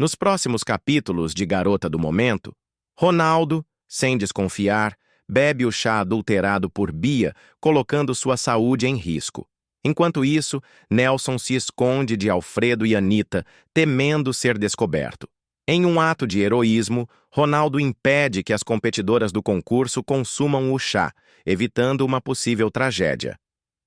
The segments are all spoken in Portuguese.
Nos próximos capítulos de Garota do Momento, Ronaldo, sem desconfiar, bebe o chá adulterado por Bia, colocando sua saúde em risco. Enquanto isso, Nelson se esconde de Alfredo e Anita, temendo ser descoberto. Em um ato de heroísmo, Ronaldo impede que as competidoras do concurso consumam o chá, evitando uma possível tragédia.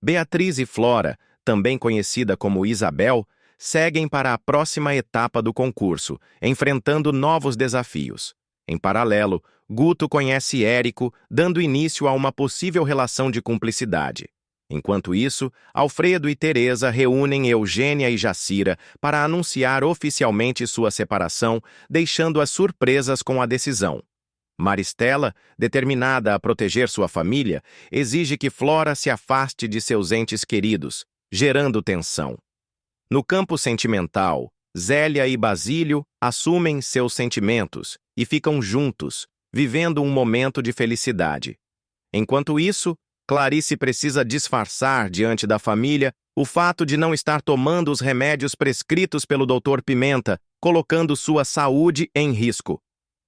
Beatriz e Flora, também conhecida como Isabel, seguem para a próxima etapa do concurso, enfrentando novos desafios. Em paralelo, Guto conhece Érico, dando início a uma possível relação de cumplicidade. Enquanto isso, Alfredo e Teresa reúnem Eugênia e Jacira para anunciar oficialmente sua separação, deixando-as surpresas com a decisão. Maristela, determinada a proteger sua família, exige que Flora se afaste de seus entes queridos, gerando tensão. No campo sentimental, Zélia e Basílio assumem seus sentimentos e ficam juntos, vivendo um momento de felicidade. Enquanto isso, Clarice precisa disfarçar diante da família o fato de não estar tomando os remédios prescritos pelo Dr. Pimenta, colocando sua saúde em risco.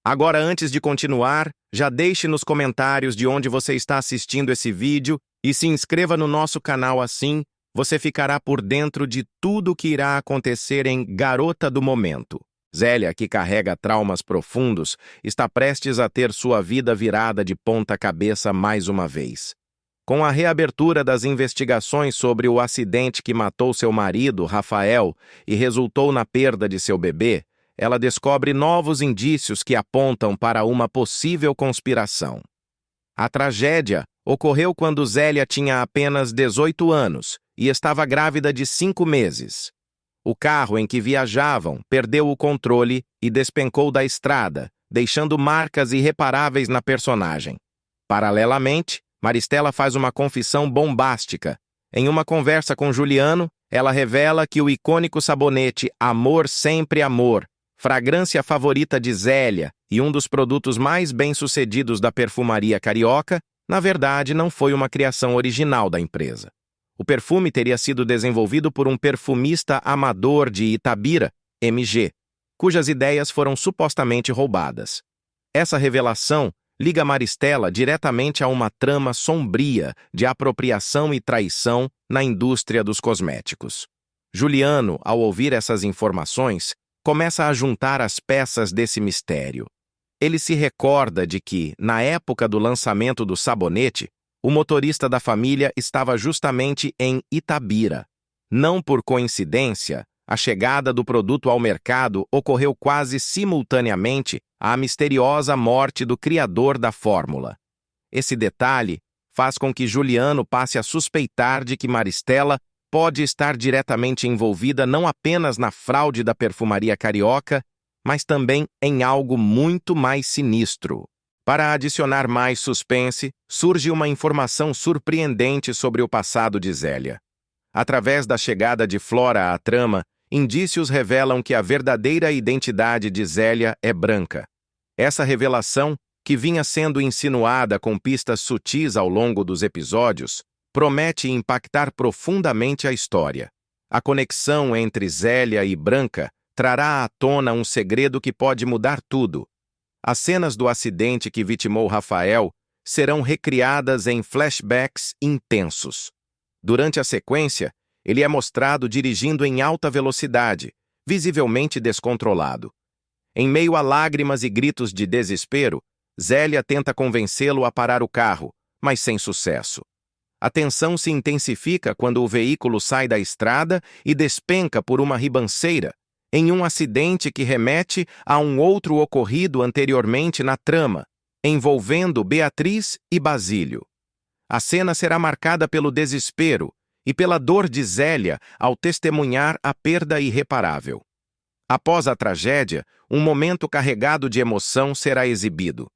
Agora, antes de continuar, já deixe nos comentários de onde você está assistindo esse vídeo e se inscreva no nosso canal assim, você ficará por dentro de tudo o que irá acontecer em Garota do Momento. Zélia, que carrega traumas profundos, está prestes a ter sua vida virada de ponta cabeça mais uma vez. Com a reabertura das investigações sobre o acidente que matou seu marido, Rafael, e resultou na perda de seu bebê, ela descobre novos indícios que apontam para uma possível conspiração. A tragédia ocorreu quando Zélia tinha apenas 18 anos e estava grávida de 5 meses. O carro em que viajavam perdeu o controle e despencou da estrada, deixando marcas irreparáveis na personagem. Paralelamente, Maristela faz uma confissão bombástica. Em uma conversa com Juliano, ela revela que o icônico sabonete Amor Sempre Amor, fragrância favorita de Zélia e um dos produtos mais bem-sucedidos da perfumaria carioca, na verdade não foi uma criação original da empresa. O perfume teria sido desenvolvido por um perfumista amador de Itabira, MG, cujas ideias foram supostamente roubadas. Essa revelação liga Maristela diretamente a uma trama sombria de apropriação e traição na indústria dos cosméticos. Juliano, ao ouvir essas informações, começa a juntar as peças desse mistério. Ele se recorda de que, na época do lançamento do sabonete, o motorista da família estava justamente em Itabira. Não por coincidência, a chegada do produto ao mercado ocorreu quase simultaneamente à misteriosa morte do criador da fórmula. Esse detalhe faz com que Juliano passe a suspeitar de que Maristela pode estar diretamente envolvida não apenas na fraude da perfumaria carioca, mas também em algo muito mais sinistro. Para adicionar mais suspense, surge uma informação surpreendente sobre o passado de Zélia. Através da chegada de Flora à trama, indícios revelam que a verdadeira identidade de Zélia é branca. Essa revelação, que vinha sendo insinuada com pistas sutis ao longo dos episódios, promete impactar profundamente a história. A conexão entre Zélia e Branca trará à tona um segredo que pode mudar tudo. As cenas do acidente que vitimou Rafael serão recriadas em flashbacks intensos. Durante a sequência, ele é mostrado dirigindo em alta velocidade, visivelmente descontrolado. Em meio a lágrimas e gritos de desespero, Zélia tenta convencê-lo a parar o carro, mas sem sucesso. A tensão se intensifica quando o veículo sai da estrada e despenca por uma ribanceira, em um acidente que remete a um outro ocorrido anteriormente na trama, envolvendo Beatriz e Basílio. A cena será marcada pelo desespero e pela dor de Zélia ao testemunhar a perda irreparável. Após a tragédia, um momento carregado de emoção será exibido.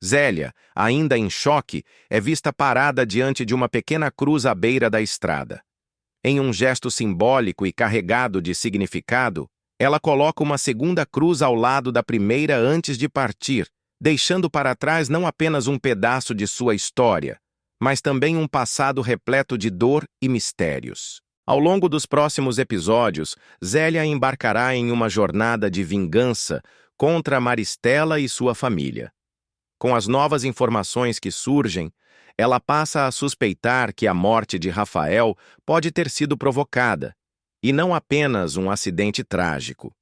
Zélia, ainda em choque, é vista parada diante de uma pequena cruz à beira da estrada. Em um gesto simbólico e carregado de significado, ela coloca uma segunda cruz ao lado da primeira antes de partir, deixando para trás não apenas um pedaço de sua história, mas também um passado repleto de dor e mistérios. Ao longo dos próximos episódios, Zélia embarcará em uma jornada de vingança contra Maristela e sua família. Com as novas informações que surgem, ela passa a suspeitar que a morte de Rafael pode ter sido provocada, e não apenas um acidente trágico.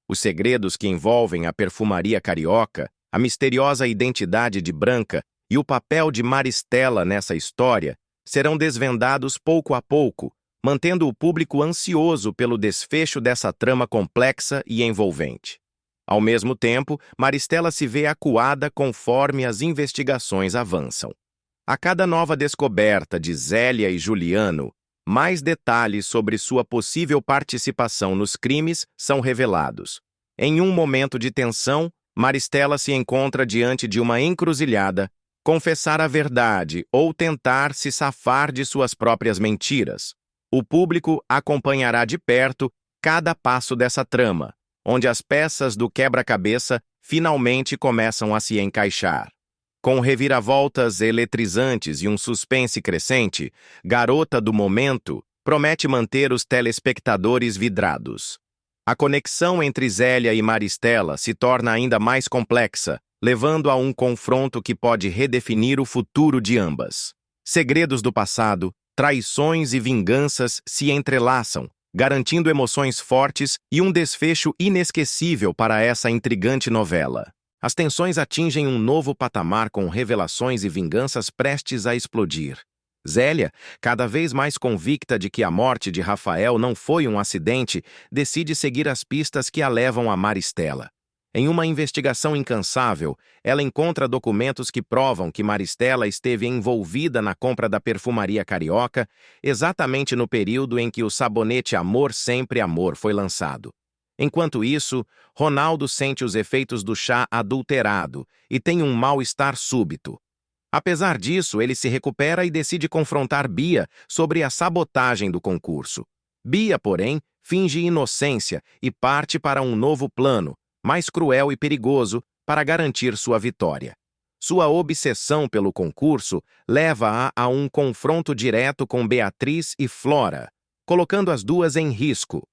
Os segredos que envolvem a perfumaria carioca, a misteriosa identidade de Branca e o papel de Maristela nessa história serão desvendados pouco a pouco, mantendo o público ansioso pelo desfecho dessa trama complexa e envolvente. Ao mesmo tempo, Maristela se vê acuada conforme as investigações avançam. A cada nova descoberta de Zélia e Juliano, mais detalhes sobre sua possível participação nos crimes são revelados. Em um momento de tensão, Maristela se encontra diante de uma encruzilhada: confessar a verdade ou tentar se safar de suas próprias mentiras. O público acompanhará de perto cada passo dessa trama, onde as peças do quebra-cabeça finalmente começam a se encaixar. Com reviravoltas eletrizantes e um suspense crescente, Garota do Momento promete manter os telespectadores vidrados. A conexão entre Zélia e Maristela se torna ainda mais complexa, levando a um confronto que pode redefinir o futuro de ambas. Segredos do passado, traições e vinganças se entrelaçam, garantindo emoções fortes e um desfecho inesquecível para essa intrigante novela. As tensões atingem um novo patamar com revelações e vinganças prestes a explodir. Zélia, cada vez mais convicta de que a morte de Rafael não foi um acidente, decide seguir as pistas que a levam a Maristela. Em uma investigação incansável, ela encontra documentos que provam que Maristela esteve envolvida na compra da perfumaria carioca exatamente no período em que o sabonete Amor Sempre Amor foi lançado. Enquanto isso, Ronaldo sente os efeitos do chá adulterado e tem um mal-estar súbito. Apesar disso, ele se recupera e decide confrontar Bia sobre a sabotagem do concurso. Bia, porém, finge inocência e parte para um novo plano, mais cruel e perigoso, para garantir sua vitória. Sua obsessão pelo concurso leva-a a um confronto direto com Beatriz e Flora, colocando as duas em risco.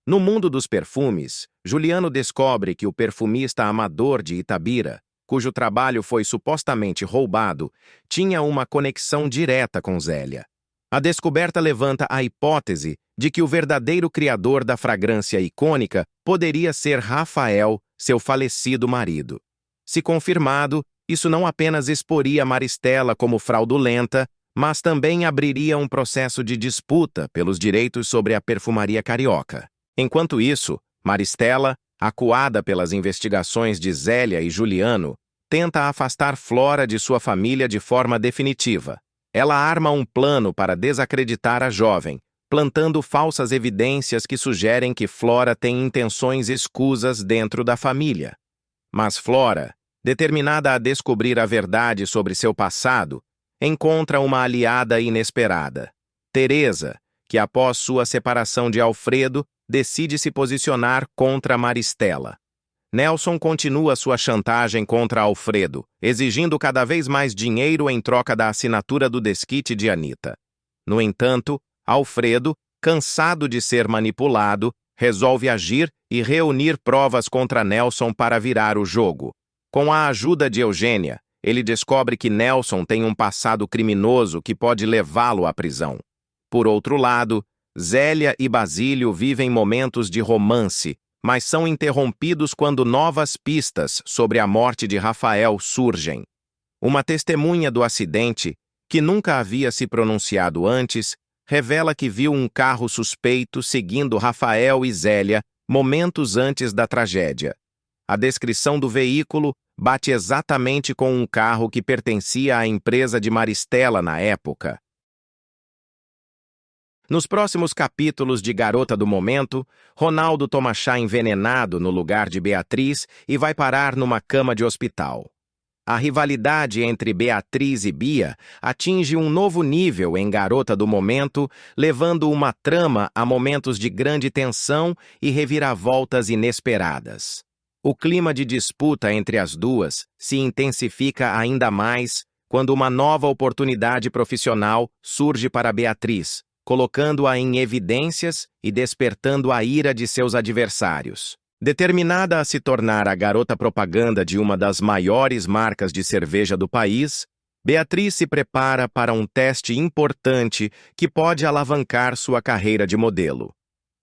No mundo dos perfumes, Juliano descobre que o perfumista amador de Itabira, cujo trabalho foi supostamente roubado, tinha uma conexão direta com Zélia. A descoberta levanta a hipótese de que o verdadeiro criador da fragrância icônica poderia ser Rafael, seu falecido marido. Se confirmado, isso não apenas exporia Maristela como fraudulenta, mas também abriria um processo de disputa pelos direitos sobre a perfumaria carioca. Enquanto isso, Maristela, acuada pelas investigações de Zélia e Juliano, tenta afastar Flora de sua família de forma definitiva. Ela arma um plano para desacreditar a jovem, plantando falsas evidências que sugerem que Flora tem intenções escusas dentro da família. Mas Flora, determinada a descobrir a verdade sobre seu passado, encontra uma aliada inesperada. Teresa, que após sua separação de Alfredo, decide se posicionar contra Maristela. Nelson continua sua chantagem contra Alfredo, exigindo cada vez mais dinheiro em troca da assinatura do desquite de Anita. No entanto, Alfredo, cansado de ser manipulado, resolve agir e reunir provas contra Nelson para virar o jogo. Com a ajuda de Eugênia, ele descobre que Nelson tem um passado criminoso que pode levá-lo à prisão. Por outro lado, Zélia e Basílio vivem momentos de romance, mas são interrompidos quando novas pistas sobre a morte de Rafael surgem. Uma testemunha do acidente, que nunca havia se pronunciado antes, revela que viu um carro suspeito seguindo Rafael e Zélia momentos antes da tragédia. A descrição do veículo bate exatamente com um carro que pertencia à empresa de Maristela na época. Nos próximos capítulos de Garota do Momento, Ronaldo toma chá envenenado no lugar de Beatriz e vai parar numa cama de hospital. A rivalidade entre Beatriz e Bia atinge um novo nível em Garota do Momento, levando uma trama a momentos de grande tensão e reviravoltas inesperadas. O clima de disputa entre as duas se intensifica ainda mais quando uma nova oportunidade profissional surge para Beatriz, colocando-a em evidências e despertando a ira de seus adversários. Determinada a se tornar a garota propaganda de uma das maiores marcas de cerveja do país, Beatriz se prepara para um teste importante que pode alavancar sua carreira de modelo.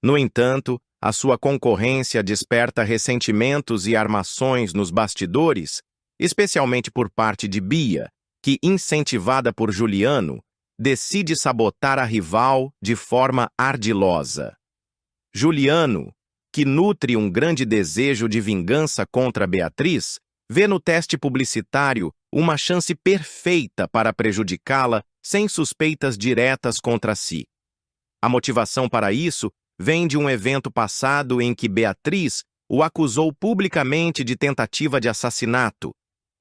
No entanto, a sua concorrência desperta ressentimentos e armações nos bastidores, especialmente por parte de Bia, que, incentivada por Juliano, decide sabotar a rival de forma ardilosa. Juliano, que nutre um grande desejo de vingança contra Beatriz, vê no teste publicitário uma chance perfeita para prejudicá-la sem suspeitas diretas contra si. A motivação para isso vem de um evento passado em que Beatriz o acusou publicamente de tentativa de assassinato,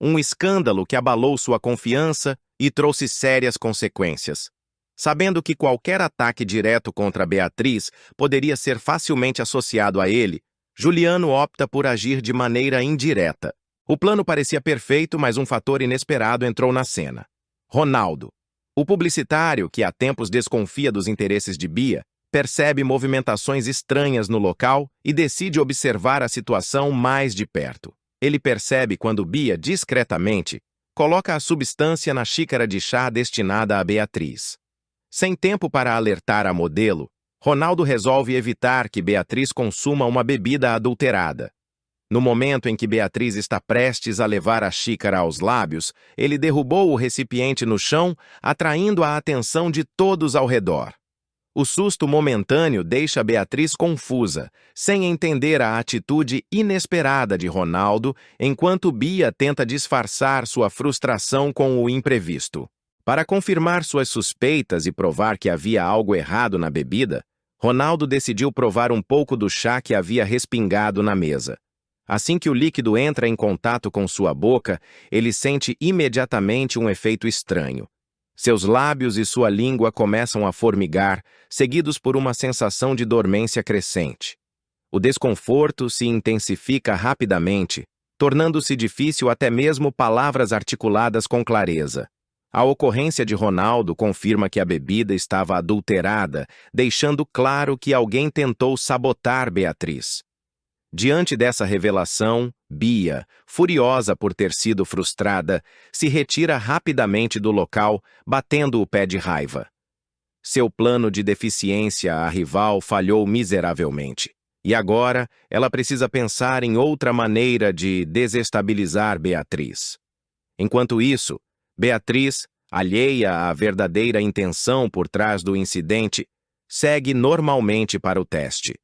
um escândalo que abalou sua confiança e trouxe sérias consequências. Sabendo que qualquer ataque direto contra Beatriz poderia ser facilmente associado a ele, Juliano opta por agir de maneira indireta. O plano parecia perfeito, mas um fator inesperado entrou na cena. Ronaldo, o publicitário que há tempos desconfia dos interesses de Bia, percebe movimentações estranhas no local e decide observar a situação mais de perto. Ele percebe quando Bia, discretamente, coloca a substância na xícara de chá destinada a Beatriz. Sem tempo para alertar a modelo, Ronaldo resolve evitar que Beatriz consuma uma bebida adulterada. No momento em que Beatriz está prestes a levar a xícara aos lábios, ele derrubou o recipiente no chão, atraindo a atenção de todos ao redor. O susto momentâneo deixa Beatriz confusa, sem entender a atitude inesperada de Ronaldo, enquanto Bia tenta disfarçar sua frustração com o imprevisto. Para confirmar suas suspeitas e provar que havia algo errado na bebida, Ronaldo decidiu provar um pouco do chá que havia respingado na mesa. Assim que o líquido entra em contato com sua boca, ele sente imediatamente um efeito estranho. Seus lábios e sua língua começam a formigar, seguidos por uma sensação de dormência crescente. O desconforto se intensifica rapidamente, tornando-se difícil até mesmo palavras articuladas com clareza. A ocorrência de Ronaldo confirma que a bebida estava adulterada, deixando claro que alguém tentou sabotar Beatriz. Diante dessa revelação, Bia, furiosa por ter sido frustrada, se retira rapidamente do local, batendo o pé de raiva. Seu plano de deficiência à rival falhou miseravelmente, e agora ela precisa pensar em outra maneira de desestabilizar Beatriz. Enquanto isso, Beatriz, alheia à verdadeira intenção por trás do incidente, segue normalmente para o teste.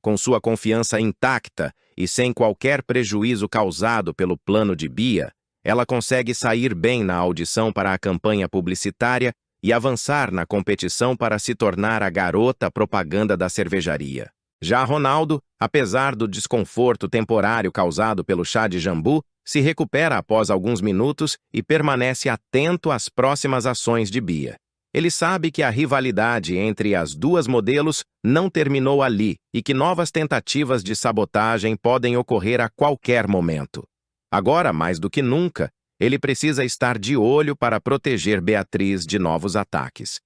Com sua confiança intacta e sem qualquer prejuízo causado pelo plano de Bia, ela consegue sair bem na audição para a campanha publicitária e avançar na competição para se tornar a garota propaganda da cervejaria. Já Ronaldo, apesar do desconforto temporário causado pelo chá de jambu, se recupera após alguns minutos e permanece atento às próximas ações de Bia. Ele sabe que a rivalidade entre as duas modelos não terminou ali e que novas tentativas de sabotagem podem ocorrer a qualquer momento. Agora, mais do que nunca, ele precisa estar de olho para proteger Beatriz de novos ataques.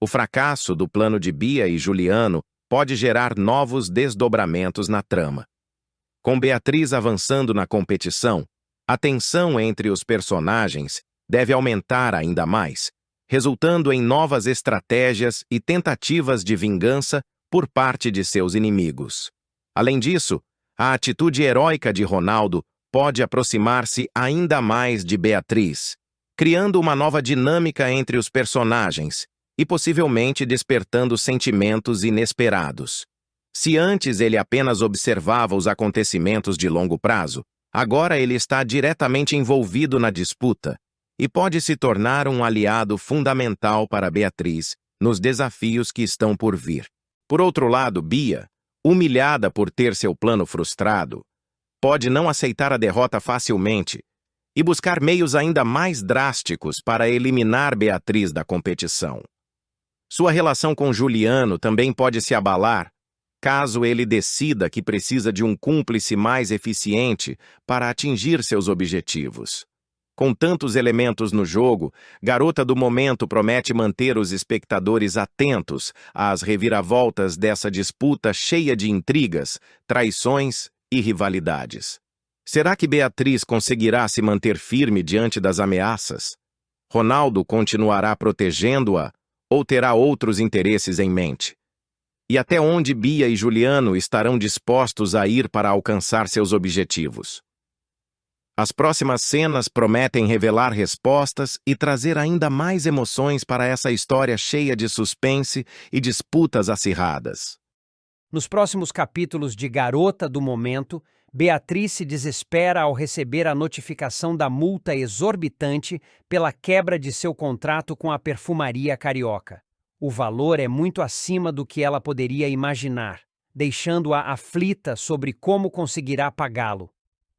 O fracasso do plano de Bia e Juliano pode gerar novos desdobramentos na trama. Com Beatriz avançando na competição, a tensão entre os personagens deve aumentar ainda mais, resultando em novas estratégias e tentativas de vingança por parte de seus inimigos. Além disso, a atitude heróica de Ronaldo pode aproximar-se ainda mais de Beatriz, criando uma nova dinâmica entre os personagens e possivelmente despertando sentimentos inesperados. Se antes ele apenas observava os acontecimentos de longo prazo, agora ele está diretamente envolvido na disputa e pode se tornar um aliado fundamental para Beatriz nos desafios que estão por vir. Por outro lado, Bia, humilhada por ter seu plano frustrado, pode não aceitar a derrota facilmente e buscar meios ainda mais drásticos para eliminar Beatriz da competição. Sua relação com Juliano também pode se abalar caso ele decida que precisa de um cúmplice mais eficiente para atingir seus objetivos. Com tantos elementos no jogo, Garota do Momento promete manter os espectadores atentos às reviravoltas dessa disputa cheia de intrigas, traições e rivalidades. Será que Beatriz conseguirá se manter firme diante das ameaças? Ronaldo continuará protegendo-a ou terá outros interesses em mente? E até onde Bia e Juliano estarão dispostos a ir para alcançar seus objetivos? As próximas cenas prometem revelar respostas e trazer ainda mais emoções para essa história cheia de suspense e disputas acirradas. Nos próximos capítulos de Garota do Momento, Beatriz se desespera ao receber a notificação da multa exorbitante pela quebra de seu contrato com a perfumaria carioca. O valor é muito acima do que ela poderia imaginar, deixando-a aflita sobre como conseguirá pagá-lo.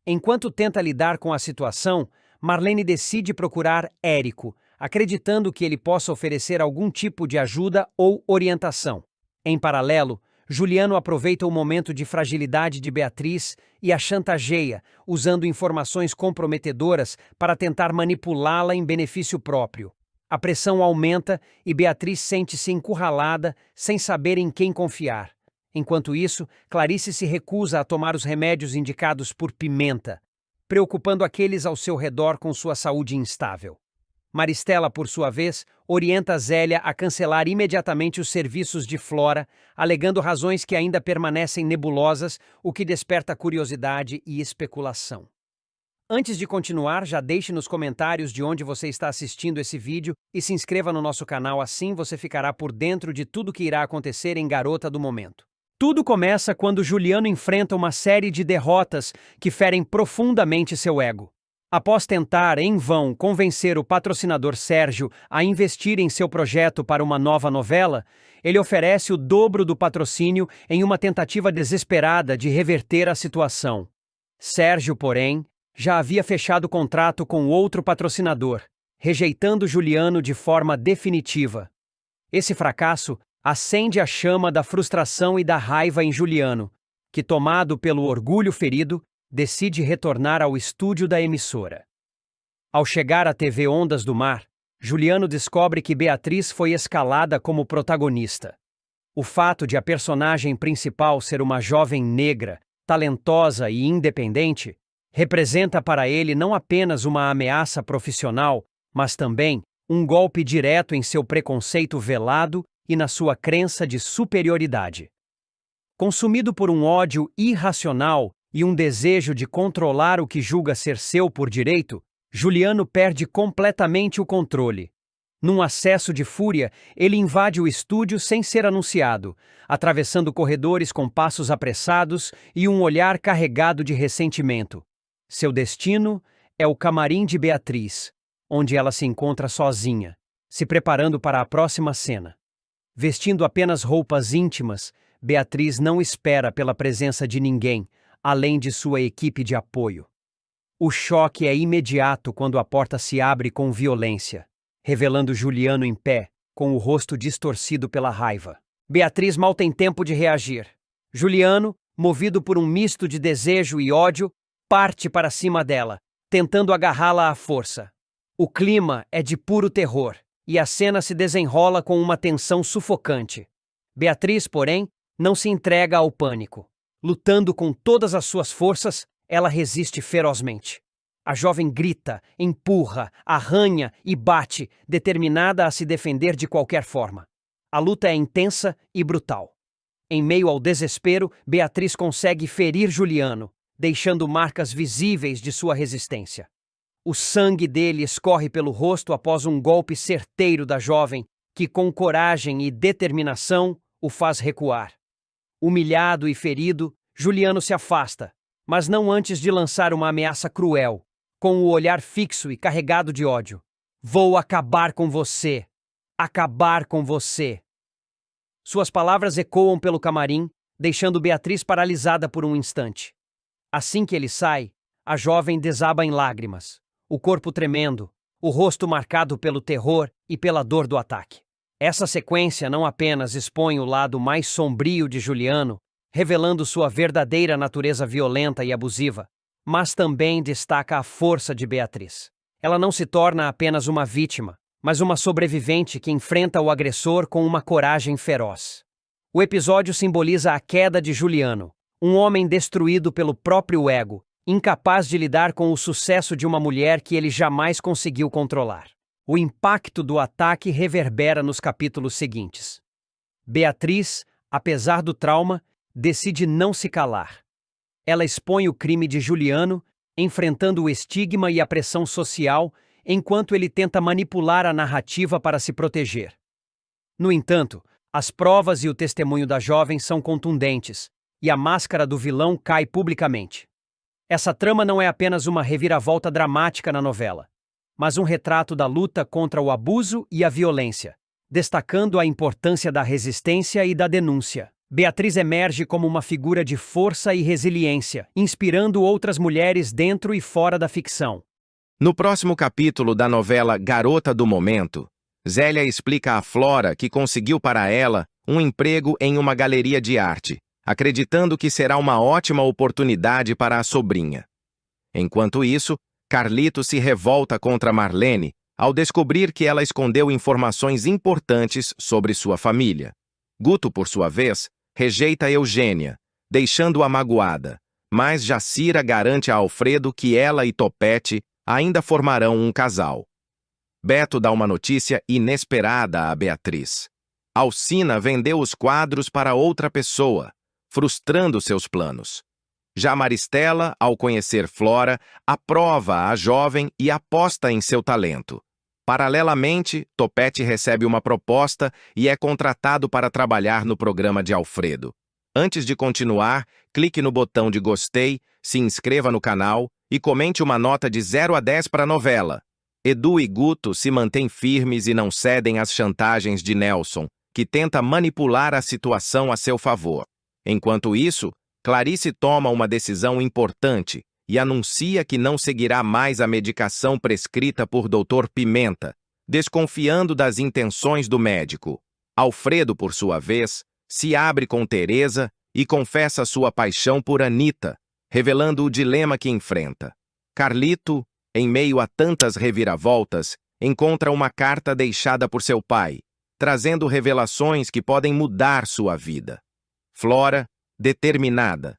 Enquanto tenta lidar com a situação, Marlene decide procurar Érico, acreditando que ele possa oferecer algum tipo de ajuda ou orientação. Em paralelo, Juliano aproveita o momento de fragilidade de Beatriz e a chantageia, usando informações comprometedoras para tentar manipulá-la em benefício próprio. A pressão aumenta e Beatriz sente-se encurralada, sem saber em quem confiar. Enquanto isso, Clarice se recusa a tomar os remédios indicados por Pimenta, preocupando aqueles ao seu redor com sua saúde instável. Maristela, por sua vez, orienta Zélia a cancelar imediatamente os serviços de Flora, alegando razões que ainda permanecem nebulosas, o que desperta curiosidade e especulação. Antes de continuar, já deixe nos comentários de onde você está assistindo esse vídeo e se inscreva no nosso canal, assim você ficará por dentro de tudo que irá acontecer em Garota do Momento. Tudo começa quando Juliano enfrenta uma série de derrotas que ferem profundamente seu ego. Após tentar, em vão, convencer o patrocinador Sérgio a investir em seu projeto para uma nova novela, ele oferece o dobro do patrocínio em uma tentativa desesperada de reverter a situação. Sérgio, porém, já havia fechado contrato com outro patrocinador, rejeitando Juliano de forma definitiva. Esse fracasso acende a chama da frustração e da raiva em Juliano, que, tomado pelo orgulho ferido, decide retornar ao estúdio da emissora. Ao chegar à TV Ondas do Mar, Juliano descobre que Beatriz foi escalada como protagonista. O fato de a personagem principal ser uma jovem negra, talentosa e independente, representa para ele não apenas uma ameaça profissional, mas também um golpe direto em seu preconceito velado e na sua crença de superioridade. Consumido por um ódio irracional e um desejo de controlar o que julga ser seu por direito, Juliano perde completamente o controle. Num acesso de fúria, ele invade o estúdio sem ser anunciado, atravessando corredores com passos apressados e um olhar carregado de ressentimento. Seu destino é o camarim de Beatriz, onde ela se encontra sozinha, se preparando para a próxima cena. Vestindo apenas roupas íntimas, Beatriz não espera pela presença de ninguém, além de sua equipe de apoio. O choque é imediato quando a porta se abre com violência, revelando Juliano em pé, com o rosto distorcido pela raiva. Beatriz mal tem tempo de reagir. Juliano, movido por um misto de desejo e ódio, parte para cima dela, tentando agarrá-la à força. O clima é de puro terror, e a cena se desenrola com uma tensão sufocante. Beatriz, porém, não se entrega ao pânico. Lutando com todas as suas forças, ela resiste ferozmente. A jovem grita, empurra, arranha e bate, determinada a se defender de qualquer forma. A luta é intensa e brutal. Em meio ao desespero, Beatriz consegue ferir Juliano, deixando marcas visíveis de sua resistência. O sangue dele escorre pelo rosto após um golpe certeiro da jovem, que com coragem e determinação o faz recuar. Humilhado e ferido, Juliano se afasta, mas não antes de lançar uma ameaça cruel, com o olhar fixo e carregado de ódio. Vou acabar com você! Acabar com você! Suas palavras ecoam pelo camarim, deixando Beatriz paralisada por um instante. Assim que ele sai, a jovem desaba em lágrimas, o corpo tremendo, o rosto marcado pelo terror e pela dor do ataque. Essa sequência não apenas expõe o lado mais sombrio de Juliano, revelando sua verdadeira natureza violenta e abusiva, mas também destaca a força de Beatriz. Ela não se torna apenas uma vítima, mas uma sobrevivente que enfrenta o agressor com uma coragem feroz. O episódio simboliza a queda de Juliano, um homem destruído pelo próprio ego, incapaz de lidar com o sucesso de uma mulher que ele jamais conseguiu controlar. O impacto do ataque reverbera nos capítulos seguintes. Beatriz, apesar do trauma, decide não se calar. Ela expõe o crime de Juliano, enfrentando o estigma e a pressão social, enquanto ele tenta manipular a narrativa para se proteger. No entanto, as provas e o testemunho da jovem são contundentes, e a máscara do vilão cai publicamente. Essa trama não é apenas uma reviravolta dramática na novela, mas um retrato da luta contra o abuso e a violência, destacando a importância da resistência e da denúncia. Beatriz emerge como uma figura de força e resiliência, inspirando outras mulheres dentro e fora da ficção. No próximo capítulo da novela Garota do Momento, Zélia explica a Flora que conseguiu para ela um emprego em uma galeria de arte, acreditando que será uma ótima oportunidade para a sobrinha. Enquanto isso, Carlito se revolta contra Marlene ao descobrir que ela escondeu informações importantes sobre sua família. Guto, por sua vez, rejeita Eugênia, deixando-a magoada, mas Jacira garante a Alfredo que ela e Topete ainda formarão um casal. Beto dá uma notícia inesperada a Beatriz. Alcina vendeu os quadros para outra pessoa, frustrando seus planos. Já Maristela, ao conhecer Flora, aprova a jovem e aposta em seu talento. Paralelamente, Topete recebe uma proposta e é contratado para trabalhar no programa de Alfredo. Antes de continuar, clique no botão de gostei, se inscreva no canal e comente uma nota de 0 a 10 para a novela. Edu e Guto se mantêm firmes e não cedem às chantagens de Nelson, que tenta manipular a situação a seu favor. Enquanto isso, Clarice toma uma decisão importante e anuncia que não seguirá mais a medicação prescrita por Dr. Pimenta, desconfiando das intenções do médico. Alfredo, por sua vez, se abre com Teresa e confessa sua paixão por Anita, revelando o dilema que enfrenta. Carlito, em meio a tantas reviravoltas, encontra uma carta deixada por seu pai, trazendo revelações que podem mudar sua vida. Flora, determinada,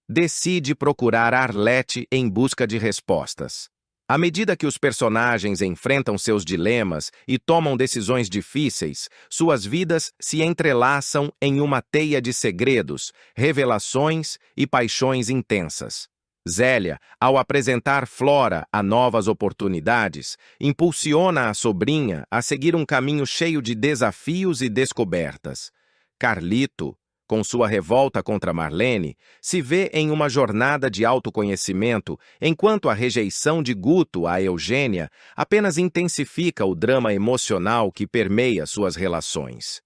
decide procurar Arlete em busca de respostas. À medida que os personagens enfrentam seus dilemas e tomam decisões difíceis, suas vidas se entrelaçam em uma teia de segredos, revelações e paixões intensas. Zélia, ao apresentar Flora a novas oportunidades, impulsiona a sobrinha a seguir um caminho cheio de desafios e descobertas. Carlito, com sua revolta contra Marlene, se vê em uma jornada de autoconhecimento, enquanto a rejeição de Guto a Eugênia apenas intensifica o drama emocional que permeia suas relações.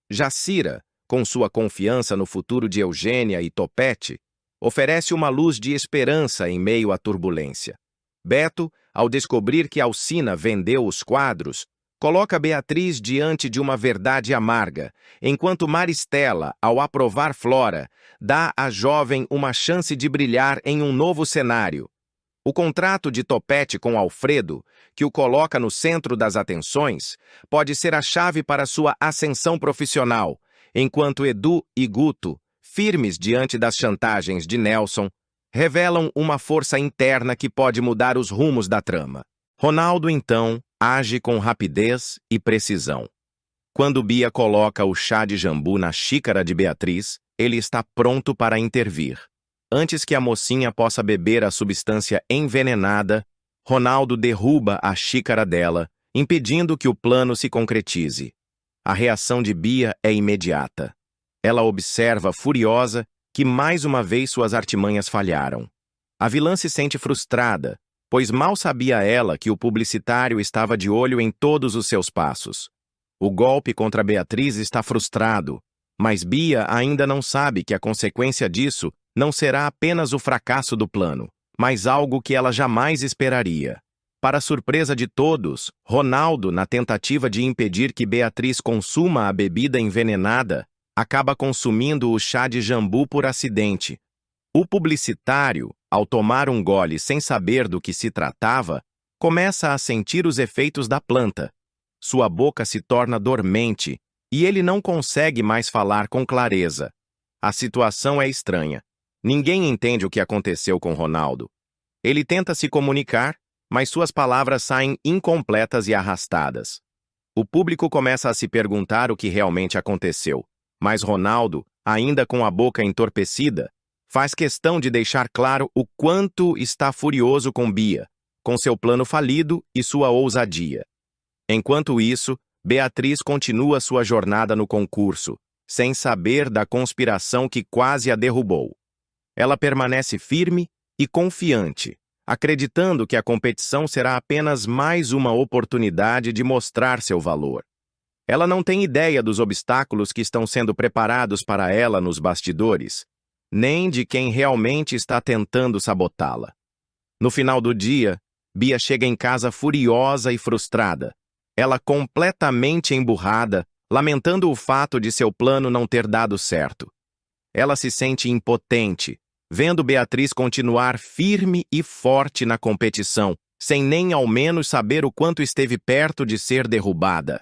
Jacira, com sua confiança no futuro de Eugênia e Topete, oferece uma luz de esperança em meio à turbulência. Beto, ao descobrir que Alcina vendeu os quadros, coloca Beatriz diante de uma verdade amarga, enquanto Maristela, ao aprovar Flora, dá à jovem uma chance de brilhar em um novo cenário. O contrato de Topete com Alfredo, que o coloca no centro das atenções, pode ser a chave para sua ascensão profissional, enquanto Edu e Guto, firmes diante das chantagens de Nelson, revelam uma força interna que pode mudar os rumos da trama. Ronaldo, então, age com rapidez e precisão. Quando Bia coloca o chá de jambu na xícara de Beatriz, ele está pronto para intervir. Antes que a mocinha possa beber a substância envenenada, Ronaldo derruba a xícara dela, impedindo que o plano se concretize. A reação de Bia é imediata. Ela observa, furiosa, que mais uma vez suas artimanhas falharam. A vilã se sente frustrada, pois mal sabia ela que o publicitário estava de olho em todos os seus passos. O golpe contra Beatriz está frustrado, mas Bia ainda não sabe que a consequência disso não será apenas o fracasso do plano, mas algo que ela jamais esperaria. Para surpresa de todos, Ronaldo, na tentativa de impedir que Beatriz consuma a bebida envenenada, acaba consumindo o chá de jambu por acidente. O publicitário, ao tomar um gole sem saber do que se tratava, começa a sentir os efeitos da planta. Sua boca se torna dormente e ele não consegue mais falar com clareza. A situação é estranha. Ninguém entende o que aconteceu com Ronaldo. Ele tenta se comunicar, mas suas palavras saem incompletas e arrastadas. O público começa a se perguntar o que realmente aconteceu, mas Ronaldo, ainda com a boca entorpecida, faz questão de deixar claro o quanto está furioso com Bia, com seu plano falido e sua ousadia. Enquanto isso, Beatriz continua sua jornada no concurso, sem saber da conspiração que quase a derrubou. Ela permanece firme e confiante, acreditando que a competição será apenas mais uma oportunidade de mostrar seu valor. Ela não tem ideia dos obstáculos que estão sendo preparados para ela nos bastidores, nem de quem realmente está tentando sabotá-la. No final do dia, Bia chega em casa furiosa e frustrada. Ela completamente emburrada, lamentando o fato de seu plano não ter dado certo. Ela se sente impotente, vendo Beatriz continuar firme e forte na competição, sem nem ao menos saber o quanto esteve perto de ser derrubada.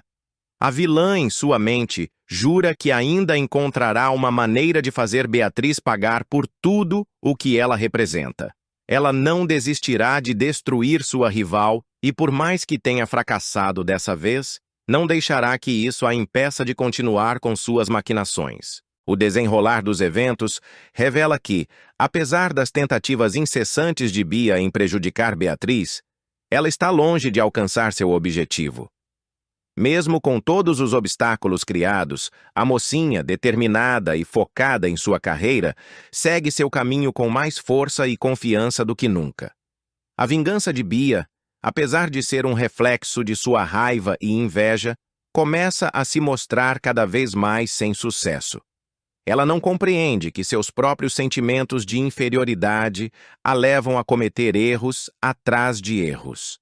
A vilã, em sua mente, jura que ainda encontrará uma maneira de fazer Beatriz pagar por tudo o que ela representa. Ela não desistirá de destruir sua rival e, por mais que tenha fracassado dessa vez, não deixará que isso a impeça de continuar com suas maquinações. O desenrolar dos eventos revela que, apesar das tentativas incessantes de Bia em prejudicar Beatriz, ela está longe de alcançar seu objetivo. Mesmo com todos os obstáculos criados, a mocinha, determinada e focada em sua carreira, segue seu caminho com mais força e confiança do que nunca. A vingança de Bia, apesar de ser um reflexo de sua raiva e inveja, começa a se mostrar cada vez mais sem sucesso. Ela não compreende que seus próprios sentimentos de inferioridade a levam a cometer erros atrás de erros.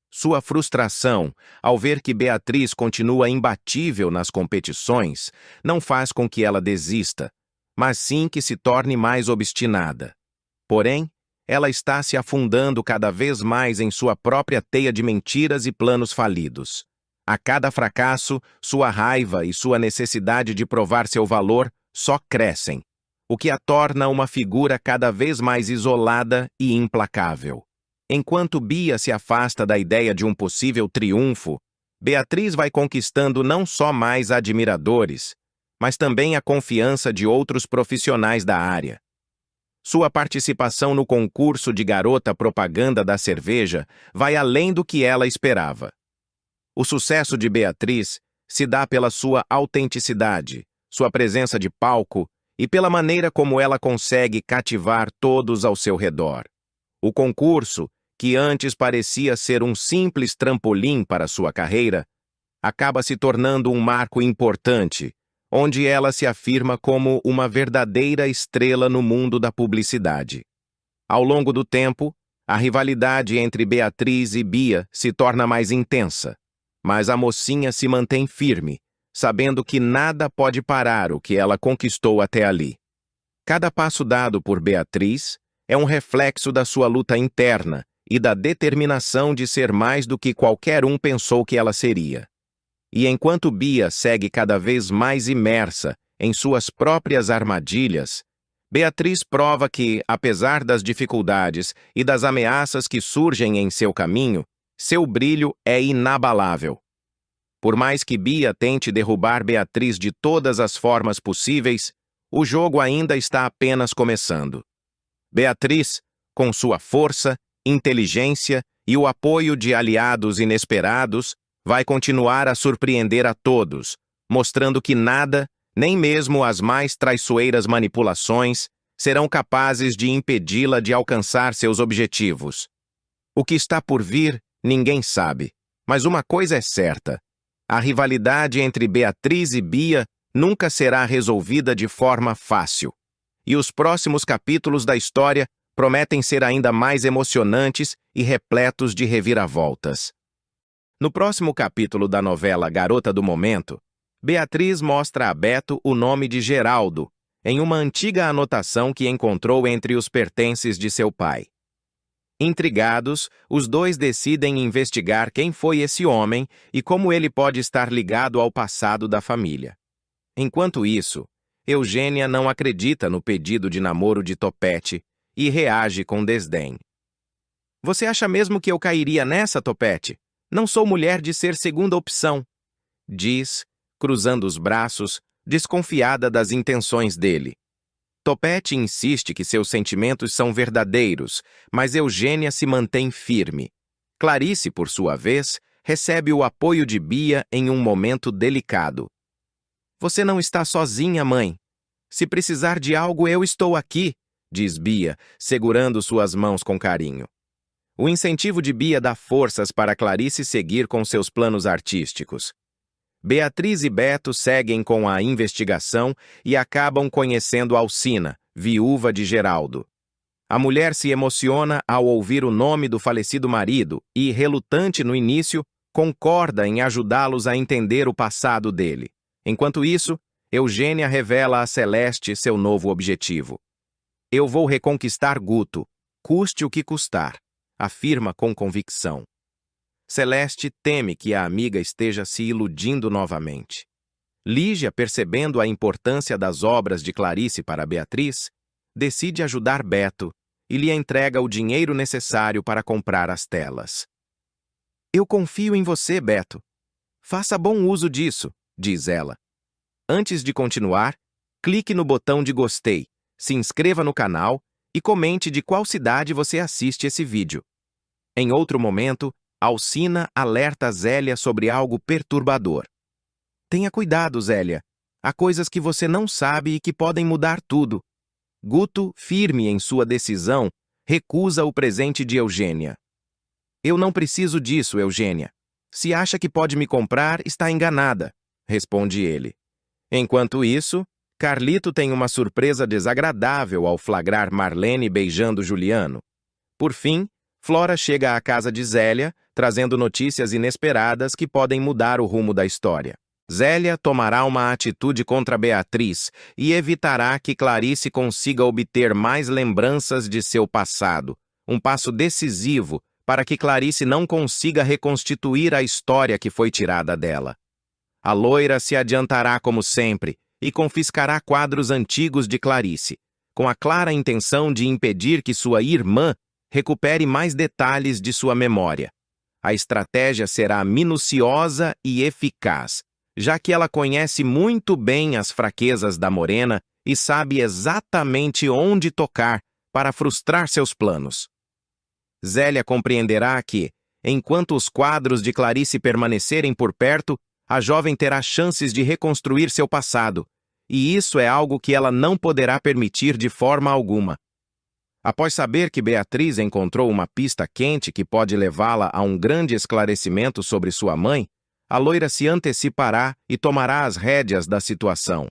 Sua frustração, ao ver que Beatriz continua imbatível nas competições, não faz com que ela desista, mas sim que se torne mais obstinada. Porém, ela está se afundando cada vez mais em sua própria teia de mentiras e planos falidos. A cada fracasso, sua raiva e sua necessidade de provar seu valor só crescem, o que a torna uma figura cada vez mais isolada e implacável. Enquanto Bia se afasta da ideia de um possível triunfo, Beatriz vai conquistando não só mais admiradores, mas também a confiança de outros profissionais da área. Sua participação no concurso de garota propaganda da cerveja vai além do que ela esperava. O sucesso de Beatriz se dá pela sua autenticidade, sua presença de palco e pela maneira como ela consegue cativar todos ao seu redor. O concurso, que antes parecia ser um simples trampolim para sua carreira, acaba se tornando um marco importante, onde ela se afirma como uma verdadeira estrela no mundo da publicidade. Ao longo do tempo, a rivalidade entre Beatriz e Bia se torna mais intensa, mas a mocinha se mantém firme, sabendo que nada pode parar o que ela conquistou até ali. Cada passo dado por Beatriz é um reflexo da sua luta interna e da determinação de ser mais do que qualquer um pensou que ela seria. E enquanto Bia segue cada vez mais imersa em suas próprias armadilhas, Beatriz prova que, apesar das dificuldades e das ameaças que surgem em seu caminho, seu brilho é inabalável. Por mais que Bia tente derrubar Beatriz de todas as formas possíveis, o jogo ainda está apenas começando. Beatriz, com sua força, inteligência e o apoio de aliados inesperados, vai continuar a surpreender a todos, mostrando que nada, nem mesmo as mais traiçoeiras manipulações, serão capazes de impedi-la de alcançar seus objetivos. O que está por vir, ninguém sabe, mas uma coisa é certa: a rivalidade entre Beatriz e Bia nunca será resolvida de forma fácil. E os próximos capítulos da história prometem ser ainda mais emocionantes e repletos de reviravoltas. No próximo capítulo da novela Garota do Momento, Beatriz mostra a Beto o nome de Geraldo, em uma antiga anotação que encontrou entre os pertences de seu pai. Intrigados, os dois decidem investigar quem foi esse homem e como ele pode estar ligado ao passado da família. Enquanto isso, Eugênia não acredita no pedido de namoro de Topete e reage com desdém. Você acha mesmo que eu cairia nessa, Topete? Não sou mulher de ser segunda opção, diz, cruzando os braços, desconfiada das intenções dele. Topete insiste que seus sentimentos são verdadeiros, mas Eugênia se mantém firme. Clarice, por sua vez, recebe o apoio de Bia em um momento delicado. Você não está sozinha, mãe. Se precisar de algo, eu estou aqui, diz Bia, segurando suas mãos com carinho. O incentivo de Bia dá forças para Clarice seguir com seus planos artísticos. Beatriz e Beto seguem com a investigação e acabam conhecendo Alcina, viúva de Geraldo. A mulher se emociona ao ouvir o nome do falecido marido e, relutante no início, concorda em ajudá-los a entender o passado dele. Enquanto isso, Eugênia revela a Celeste seu novo objetivo. Eu vou reconquistar Guto, custe o que custar, afirma com convicção. Celeste teme que a amiga esteja se iludindo novamente. Lígia, percebendo a importância das obras de Clarice para Beatriz, decide ajudar Beto e lhe entrega o dinheiro necessário para comprar as telas. Eu confio em você, Beto. Faça bom uso disso, diz ela. Antes de continuar, clique no botão de gostei, se inscreva no canal e comente de qual cidade você assiste esse vídeo. Em outro momento, Alcina alerta Zélia sobre algo perturbador. Tenha cuidado, Zélia. Há coisas que você não sabe e que podem mudar tudo. Guto, firme em sua decisão, recusa o presente de Eugênia. Eu não preciso disso, Eugênia. Se acha que pode me comprar, está enganada, responde ele. Enquanto isso, Carlito tem uma surpresa desagradável ao flagrar Marlene beijando Juliano. Por fim, Flora chega à casa de Zélia, trazendo notícias inesperadas que podem mudar o rumo da história. Zélia tomará uma atitude contra Beatriz e evitará que Clarice consiga obter mais lembranças de seu passado, um passo decisivo para que Clarice não consiga reconstituir a história que foi tirada dela. A loira se adiantará como sempre e confiscará quadros antigos de Clarice, com a clara intenção de impedir que sua irmã recupere mais detalhes de sua memória. A estratégia será minuciosa e eficaz, já que ela conhece muito bem as fraquezas da Morena e sabe exatamente onde tocar para frustrar seus planos. Zélia compreenderá que, enquanto os quadros de Clarice permanecerem por perto, a jovem terá chances de reconstruir seu passado, e isso é algo que ela não poderá permitir de forma alguma. Após saber que Beatriz encontrou uma pista quente que pode levá-la a um grande esclarecimento sobre sua mãe, a loira se antecipará e tomará as rédeas da situação.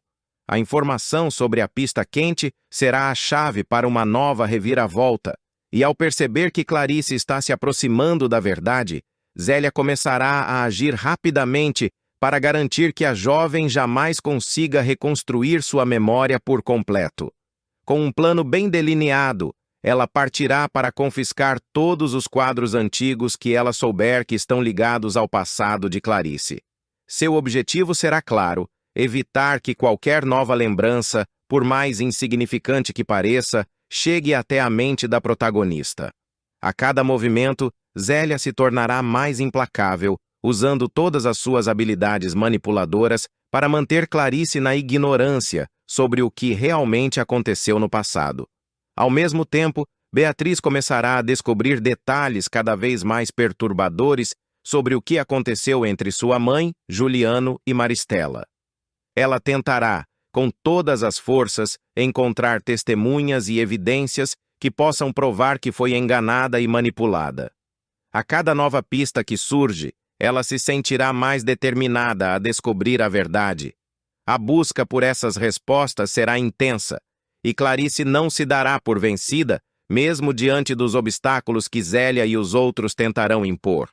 A informação sobre a pista quente será a chave para uma nova reviravolta, e ao perceber que Clarice está se aproximando da verdade, Zélia começará a agir rapidamente para garantir que a jovem jamais consiga reconstruir sua memória por completo. Com um plano bem delineado, ela partirá para confiscar todos os quadros antigos que ela souber que estão ligados ao passado de Clarice. Seu objetivo será claro: evitar que qualquer nova lembrança, por mais insignificante que pareça, chegue até a mente da protagonista. A cada movimento, Zélia se tornará mais implacável, usando todas as suas habilidades manipuladoras para manter Clarice na ignorância sobre o que realmente aconteceu no passado. Ao mesmo tempo, Beatriz começará a descobrir detalhes cada vez mais perturbadores sobre o que aconteceu entre sua mãe, Juliano e Maristela. Ela tentará, com todas as forças, encontrar testemunhas e evidências que possam provar que foi enganada e manipulada. A cada nova pista que surge, ela se sentirá mais determinada a descobrir a verdade. A busca por essas respostas será intensa, e Clarice não se dará por vencida, mesmo diante dos obstáculos que Zélia e os outros tentarão impor.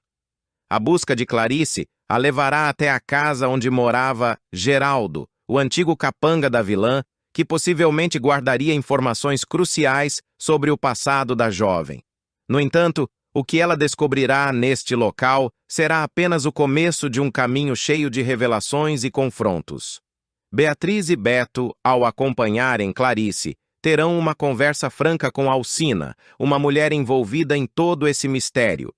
A busca de Clarice a levará até a casa onde morava Geraldo, o antigo capanga da vilã, que possivelmente guardaria informações cruciais sobre o passado da jovem. No entanto, o que ela descobrirá neste local será apenas o começo de um caminho cheio de revelações e confrontos. Beatriz e Beto, ao acompanharem Clarice, terão uma conversa franca com Alcina, uma mulher envolvida em todo esse mistério.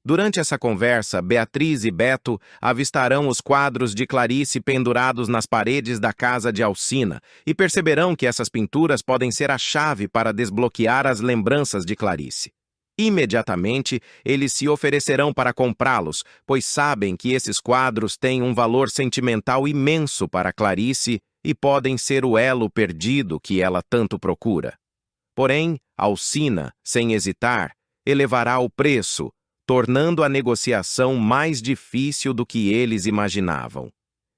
Durante essa conversa, Beatriz e Beto avistarão os quadros de Clarice pendurados nas paredes da casa de Alcina e perceberão que essas pinturas podem ser a chave para desbloquear as lembranças de Clarice. Imediatamente, eles se oferecerão para comprá-los, pois sabem que esses quadros têm um valor sentimental imenso para Clarice e podem ser o elo perdido que ela tanto procura. Porém, Alcina, sem hesitar, elevará o preço, tornando a negociação mais difícil do que eles imaginavam.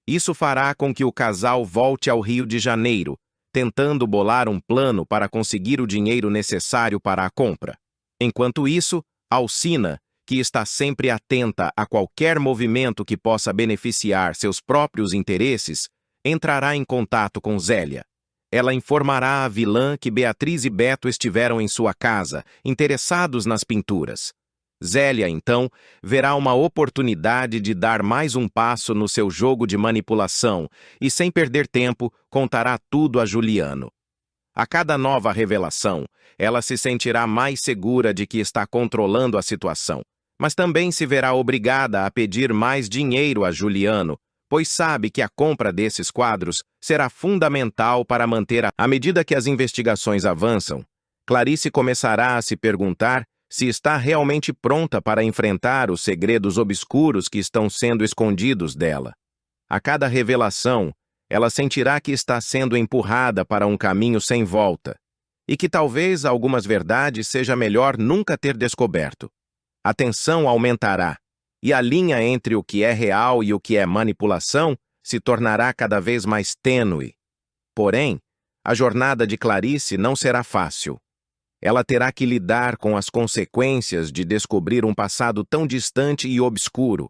Isso fará com que o casal volte ao Rio de Janeiro, tentando bolar um plano para conseguir o dinheiro necessário para a compra. Enquanto isso, Alcina, que está sempre atenta a qualquer movimento que possa beneficiar seus próprios interesses, entrará em contato com Zélia. Ela informará a vilã que Beatriz e Beto estiveram em sua casa, interessados nas pinturas. Zélia, então, verá uma oportunidade de dar mais um passo no seu jogo de manipulação e, sem perder tempo, contará tudo a Juliano. A cada nova revelação, ela se sentirá mais segura de que está controlando a situação, mas também se verá obrigada a pedir mais dinheiro a Juliano, pois sabe que a compra desses quadros será fundamental para manter À medida que as investigações avançam, Clarice começará a se perguntar se está realmente pronta para enfrentar os segredos obscuros que estão sendo escondidos dela. A cada revelação, ela sentirá que está sendo empurrada para um caminho sem volta, e que talvez algumas verdades seja melhor nunca ter descoberto. A tensão aumentará, e a linha entre o que é real e o que é manipulação se tornará cada vez mais tênue. Porém, a jornada de Clarice não será fácil. Ela terá que lidar com as consequências de descobrir um passado tão distante e obscuro.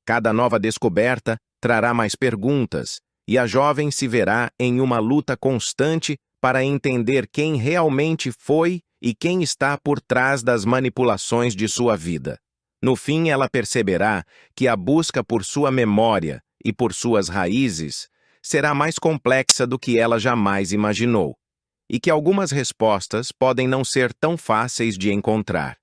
Cada nova descoberta trará mais perguntas, e a jovem se verá em uma luta constante para entender quem realmente foi e quem está por trás das manipulações de sua vida. No fim, ela perceberá que a busca por sua memória e por suas raízes será mais complexa do que ela jamais imaginou, e que algumas respostas podem não ser tão fáceis de encontrar.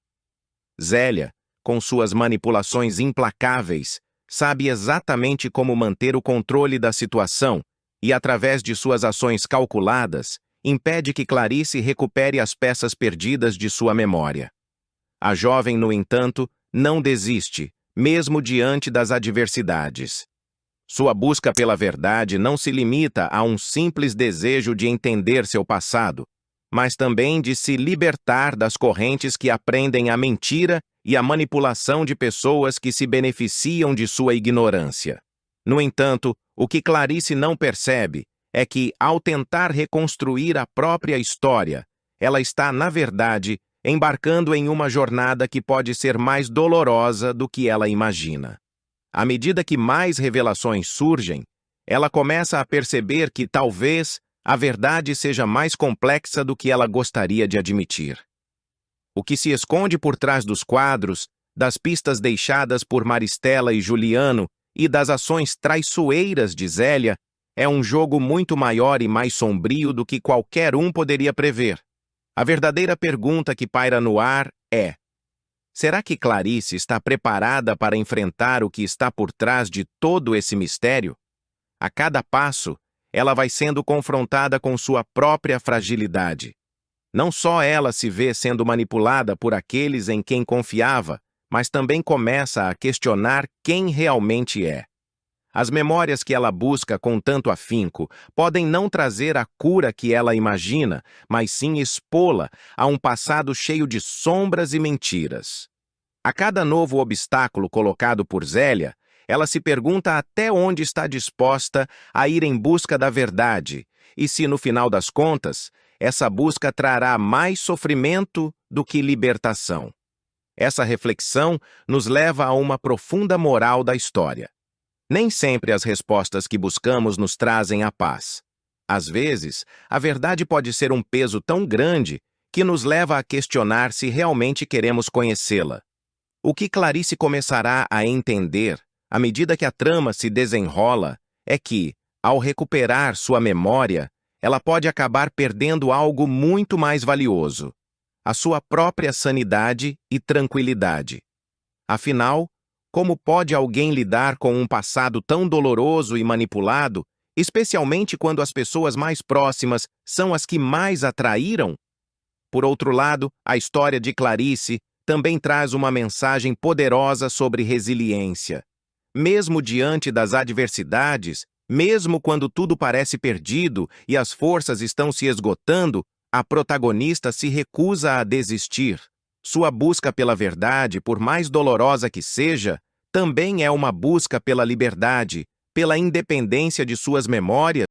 Zélia, com suas manipulações implacáveis, sabe exatamente como manter o controle da situação e, através de suas ações calculadas, impede que Clarice recupere as peças perdidas de sua memória. A jovem, no entanto, não desiste, mesmo diante das adversidades. Sua busca pela verdade não se limita a um simples desejo de entender seu passado, mas também de se libertar das correntes que aprendem a mentira e a manipulação de pessoas que se beneficiam de sua ignorância. No entanto, o que Clarice não percebe é que, ao tentar reconstruir a própria história, ela está, na verdade, embarcando em uma jornada que pode ser mais dolorosa do que ela imagina. À medida que mais revelações surgem, ela começa a perceber que, talvez, a verdade seja mais complexa do que ela gostaria de admitir. O que se esconde por trás dos quadros, das pistas deixadas por Maristela e Juliano e das ações traiçoeiras de Zélia é um jogo muito maior e mais sombrio do que qualquer um poderia prever. A verdadeira pergunta que paira no ar é: será que Clarice está preparada para enfrentar o que está por trás de todo esse mistério? A cada passo, ela vai sendo confrontada com sua própria fragilidade. Não só ela se vê sendo manipulada por aqueles em quem confiava, mas também começa a questionar quem realmente é. As memórias que ela busca com tanto afinco podem não trazer a cura que ela imagina, mas sim expô-la a um passado cheio de sombras e mentiras. A cada novo obstáculo colocado por Zélia, ela se pergunta até onde está disposta a ir em busca da verdade, e se, no final das contas, essa busca trará mais sofrimento do que libertação. Essa reflexão nos leva a uma profunda moral da história. Nem sempre as respostas que buscamos nos trazem a paz. Às vezes, a verdade pode ser um peso tão grande que nos leva a questionar se realmente queremos conhecê-la. O que Clarice começará a entender, à medida que a trama se desenrola, é que, ao recuperar sua memória, ela pode acabar perdendo algo muito mais valioso: a sua própria sanidade e tranquilidade. Afinal, como pode alguém lidar com um passado tão doloroso e manipulado, especialmente quando as pessoas mais próximas são as que mais a traíram? Por outro lado, a história de Clarice também traz uma mensagem poderosa sobre resiliência. Mesmo diante das adversidades, mesmo quando tudo parece perdido e as forças estão se esgotando, a protagonista se recusa a desistir. Sua busca pela verdade, por mais dolorosa que seja, também é uma busca pela liberdade, pela independência de suas memórias